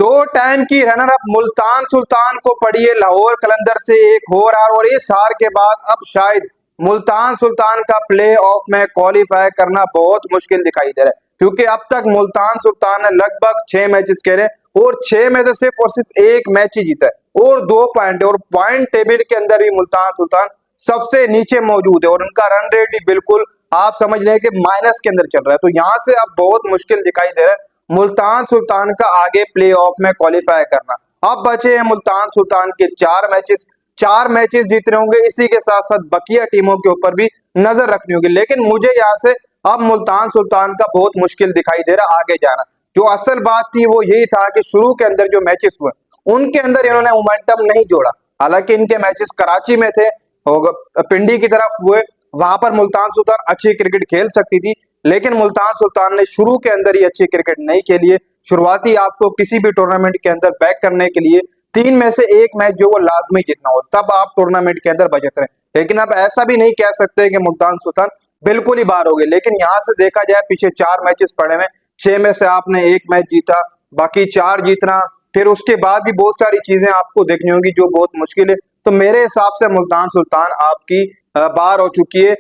दो टाइम की runner up Multan Sultan को पड़ी है लाहौर कलंदर से एक हो रहा और इस हार के बाद अब शायद मुल्तान सुल्तान का प्ले ऑफ में क्वालिफाई करना बहुत मुश्किल दिखाई दे रहा है, क्योंकि अब तक मुल्तान सुल्तान ने लगभग 6 मैचेस खेले और 6 में से सिर्फ और सिर्फ एक मैच ही जीता है और 2 पॉइंट और पॉइंट टेबल के अंदर भी मुल्तान सुल्तान सबसे नीचे मौजूद है और उनका रन रेट भी बिल्कुल आप समझ लें कि माइनस के अंदर चल रहा है। तो यहाँ से अब बहुत मुश्किल दिखाई दे रहा है मुल्तान सुल्तान का आगे प्ले ऑफ में क्वालिफाई करना। अब बचे हैं मुल्तान सुल्तान के 4 मैचेस, 4 मैचेस जीतने होंगे, इसी के साथ साथ बकिया टीमों के ऊपर भी नजर रखनी होगी। लेकिन मुझे यहाँ से अब मुल्तान सुल्तान का बहुत मुश्किल दिखाई दे रहा आगे जाना। जो असल बात थी वो यही था कि शुरू के अंदर जो मैचेस हुए उनके अंदर इन्होंने मोमेंटम नहीं जोड़ा। हालांकि इनके मैचेस कराची में थे और पिंडी की तरफ हुए, वहां पर मुल्तान सुल्तान अच्छी क्रिकेट खेल सकती थी, लेकिन मुल्तान सुल्तान ने शुरू के अंदर ही अच्छी क्रिकेट नहीं खेली है। शुरुआती आपको किसी भी टूर्नामेंट के अंदर बैक करने के लिए 3 में से एक मैच जो वो लाजमी जीतना हो, तब आप टूर्नामेंट के अंदर बचत रहे। लेकिन अब ऐसा भी नहीं कह सकते कि मुल्तान सुल्तान बिल्कुल ही बाहर हो गए। लेकिन यहाँ से देखा जाए पीछे 4 मैचेस पड़े हुए, 6 में से आपने एक मैच जीता, बाकी 4 जीतना, फिर उसके बाद भी बहुत सारी चीजें आपको देखनी होगी जो बहुत मुश्किल है। तो मेरे हिसाब से मुल्तान सुल्तान आपकी बाहर हो चुकी है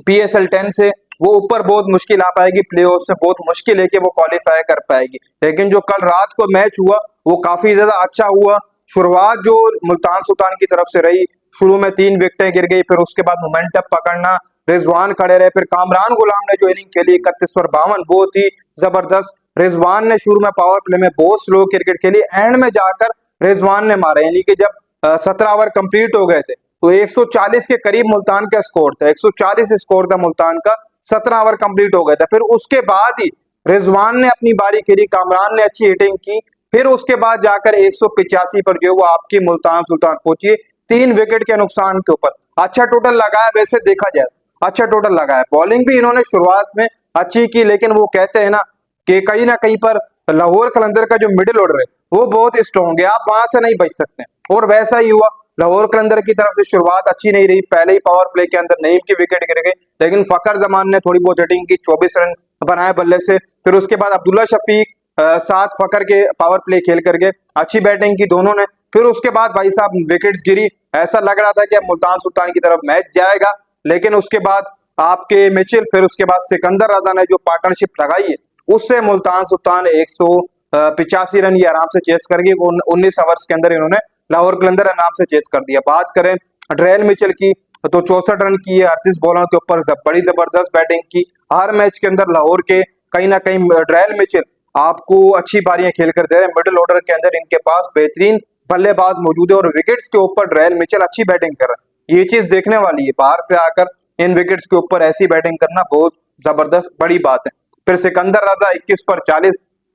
PSL 10 से। वो ऊपर बहुत मुश्किल आ पाएगी, प्ले ऑफ से बहुत मुश्किल है कि वो क्वालिफाई कर पाएगी। लेकिन जो कल रात को मैच हुआ वो काफी ज्यादा अच्छा हुआ। शुरुआत जो मुल्तान सुल्तान की तरफ से रही, शुरू में 3 विकेटें गिर गई, फिर उसके बाद मोमेंटम पकड़ना, रिजवान खड़े रहे, फिर कामरान गुलाम ने जो इनिंग खेली 31 पर 52 वो थी जबरदस्त। रिजवान ने शुरू में पावर प्ले में बहुत स्लो क्रिकेट खेली, एंड में जाकर रिजवान ने मारा, यानी कि जब 17 ओवर कंप्लीट हो गए थे तो 140 के करीब मुल्तान का स्कोर था, 140 स्कोर था मुल्तान का, 17 ओवर कंप्लीट हो गए थे। फिर उसके बाद ही रिजवान ने अपनी बारी खेली, कामरान ने अच्छी हिटिंग की, फिर उसके बाद जाकर 185 पर जो वो आपकी मुल्तान सुल्तान पहुंची 3 विकेट के नुकसान के ऊपर। अच्छा टोटल लगाया, वैसे देखा जाए अच्छा टोटल लगाया। बॉलिंग भी इन्होंने शुरुआत में अच्छी की, लेकिन वो कहते हैं ना कि कहीं ना कहीं पर लाहौर कलंदर का जो मिडिल ऑर्डर है वो बहुत स्ट्रॉन्ग है, आप वहां से नहीं बच सकते। और वैसा ही हुआ, लाहौर कलंदर की तरफ से शुरुआत अच्छी नहीं रही, पहले ही पावर प्ले के अंदर नईम की विकेट गिर गई, लेकिन फकर जमान ने थोड़ी बहुत हिटिंग की, 24 रन बनाए बल्ले से। फिर उसके बाद अब्दुल्ला शफीक साथ फकर के पावर प्ले खेल करके अच्छी बैटिंग की दोनों ने। फिर उसके बाद भाई साहब विकेट्स गिरी, ऐसा लग रहा था कि अब मुल्तान सुल्तान की तरफ मैच जाएगा, लेकिन उसके बाद आपके मिचेल, फिर उसके बाद सिकंदर रजा ने जो पार्टनरशिप लगाई है उससे मुल्तान सुल्तान 185 रन ये आराम से चेस कर गई। 19 ओवर्स के अंदर इन्होंने लाहौर कलंदर आराम से चेस कर दिया। बात करें ड्रेल मिचेल की तो 64 रन की है 38 बॉलों के ऊपर, बड़ी जबरदस्त बैटिंग की। हर मैच के अंदर लाहौर के कहीं ना कहीं ड्रेल मिचेल आपको अच्छी पारियां खेल कर दे रहे हैं। मिडिल ऑर्डर के अंदर इनके पास बेहतरीन बल्लेबाज मौजूद है और विकेट्स के ऊपर ड्रेल मिचेल अच्छी बैटिंग कर रहे हैं। ये चीज देखने वाली है, बाहर से आकर इन विकेट्स के ऊपर ऐसी बैटिंग करना बहुत जबरदस्त बड़ी बात है। फिर सिकंदर रजा 21 पर 40,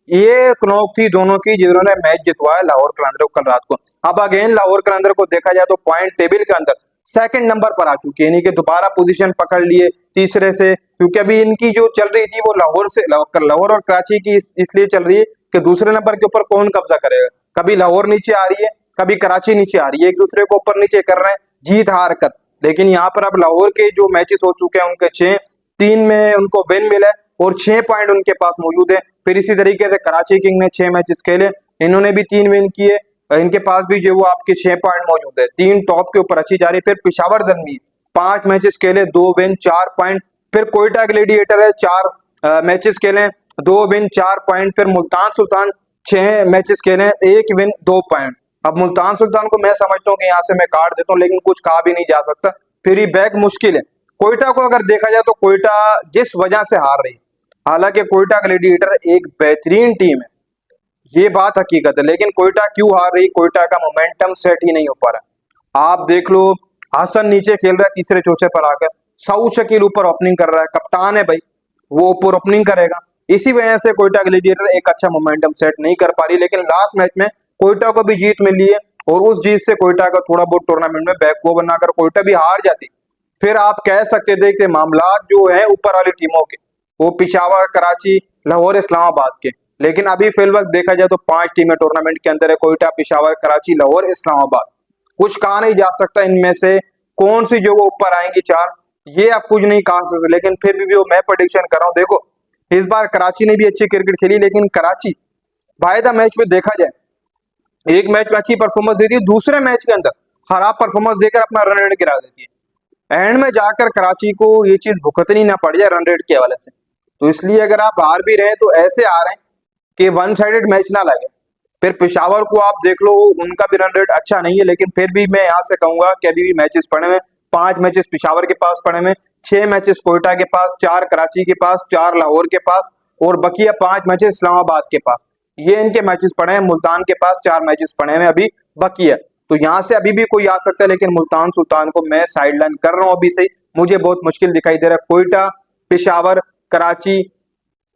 ये नॉक थी दोनों की जिन्होंने मैच जितवाया लाहौर कलंदर को कल रात को। अब अगेन लाहौर कलंदर को देखा जाए तो पॉइंट टेबल के अंदर सेकंड नंबर पर आ चुकी है, यानी कि दोबारा पोजीशन पकड़ लिए तीसरे से, क्योंकि अभी इनकी जो चल रही थी वो लाहौर और कराची की इसलिए चल रही है कि दूसरे नंबर के ऊपर कौन कब्जा करेगा। कभी लाहौर नीचे आ रही है, कभी कराची नीचे आ रही है, एक दूसरे को ऊपर नीचे कर रहे हैं जीत हार कर। लेकिन यहाँ पर अब लाहौर के जो मैचेस हो चुके हैं उनके 6, 3 में उनको विन मिला और 6 पॉइंट उनके पास मौजूद है। फिर इसी तरीके से कराची किंग ने 6 मैचेस खेले, इन्होंने भी 3 विन किए, इनके पास भी जो वो आपके 6 पॉइंट मौजूद है, 3 टॉप के ऊपर अच्छी जा रही है। फिर पिशावर जलमी 5 मैचेस खेले, 2 विन 4 पॉइंट। फिर कोयटा ग्लेडिएटर है 4 मैचेस खेले, 2 विन 4 पॉइंट। फिर मुल्तान सुल्तान 6 मैचेस खेले, 1 विन 2 पॉइंट। अब मुल्तान सुल्तान को मैं समझता हूँ कि यहाँ से मैं काट देता हूँ, लेकिन कुछ कहा भी नहीं जा सकता, फिर ही बैक मुश्किल है। कोयटा को अगर देखा जाए तो कोयटा जिस वजह से हार रही, हालांकि कोयटा ग्लेडिएटर एक बेहतरीन टीम है, ये बात हकीकत है, लेकिन कोयटा क्यों हार रही, कोयटा का मोमेंटम सेट ही नहीं हो पा रहा। आप देख लो, हसन नीचे खेल रहा है तीसरे चौथे पर आकर, सऊद शकील ऊपर ओपनिंग कर रहा है, कप्तान है भाई, वो ऊपर ओपनिंग करेगा। इसी वजह से कोयटा ग्लेडिएटर एक अच्छा मोमेंटम सेट नहीं कर पा रही। लेकिन लास्ट मैच में कोयटा को भी जीत मिली है और उस जीत से कोयटा का थोड़ा बहुत टूर्नामेंट में बैक को बनाकर कोयटा भी हार जाती, फिर आप कह सकते थे कि मामला जो है ऊपर वाली टीमों के, वो पिशावर, कराची, लाहौर, इस्लामाबाद के। लेकिन अभी फिल वक्त देखा जाए तो 5 टीमें टूर्नामेंट के अंदर है, कोयटा, पिशावर, कराची, लाहौर, इस्लामाबाद। कुछ कहा नहीं जा सकता इनमें से कौन सी जो वो ऊपर आएंगी 4, ये आप कुछ नहीं कहा सकते। लेकिन फिर भी वो मैं प्रेडिक्शन कर रहा हूँ, देखो इस बार कराची ने भी अच्छी क्रिकेट खेली, लेकिन कराची बाय द मैच में देखा जाए, एक मैच में अच्छी परफॉर्मेंस देती है, दूसरे मैच के अंदर खराब परफॉर्मेंस देकर अपना रन रेट गिरा देती है। एंड में जाकर कराची को ये चीज भुगतनी ना पड़ जाए रन रेट के हवाले से। तो इसलिए अगर आप हार भी रहे हैं तो ऐसे आ रहे हैं कि वन साइडेड मैच ना लगे। फिर पेशावर को आप देख लो, उनका भी रन रेट अच्छा नहीं है, लेकिन फिर भी मैं यहाँ से कहूंगा कि अभी भी मैचेस पड़े हुए, 5 मैचेस पेशावर के पास पड़े हुए, 6 मैचेस कोयटा के पास, 4 कराची के पास, 4 लाहौर के पास और बकिया 5 मैचेस इस्लामाबाद के पास। ये इनके मैचेस पड़े हैं। मुल्तान के पास 4 मैचेस पड़े हैं अभी बकिया। तो यहाँ से अभी भी कोई आ सकता है, लेकिन मुल्तान सुल्तान को मैं साइडलाइन कर रहा हूँ अभी से ही। मुझे बहुत मुश्किल दिखाई दे रहा है कोयटा, पेशावर, कराची,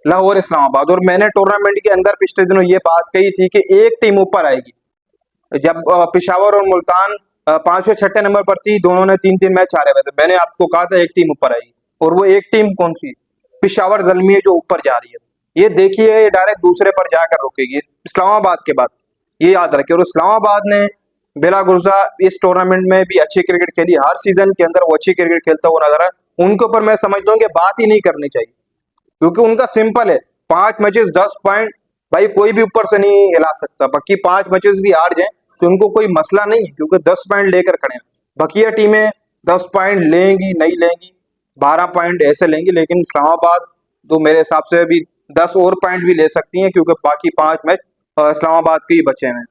लाहौर, इस्लामाबाद। और मैंने टूर्नामेंट के अंदर पिछले दिनों ये बात कही थी कि एक टीम ऊपर आएगी। जब पेशावर और मुल्तान 5वें 6ठे नंबर पर थी, दोनों ने 3-3 मैच हारे हुए थे, मैंने आपको कहा था एक टीम ऊपर आएगी। और वो एक टीम कौन सी? पेशावर ज़ल्मी जो ऊपर जा रही है। ये देखिए, ये डायरेक्ट दूसरे पर जाकर रुकेगी इस्लामाबाद के बाद, ये याद रखिए। और इस्लामाबाद ने बिला गुर्जा इस टूर्नामेंट में भी अच्छी क्रिकेट खेली, हर सीजन के अंदर वो अच्छी क्रिकेट खेलता हुआ नजर आया। उनके ऊपर मैं समझता हूँ कि बात ही नहीं करनी चाहिए, क्योंकि उनका सिंपल है, 5 मैचेस 10 पॉइंट, भाई कोई भी ऊपर से नहीं हिला सकता। बाकी 5 मैचेस भी हार जाए तो उनको कोई मसला नहीं है, क्योंकि 10 पॉइंट लेकर खड़े हैं। बकिया टीमें 10 पॉइंट लेंगी नहीं लेंगी, 12 पॉइंट ऐसे लेंगी, लेकिन इस्लामाबाद तो मेरे हिसाब से अभी 10 और पॉइंट भी ले सकती हैं, क्योंकि बाकी 5 मैच इस्लामाबाद के ही बचे हैं।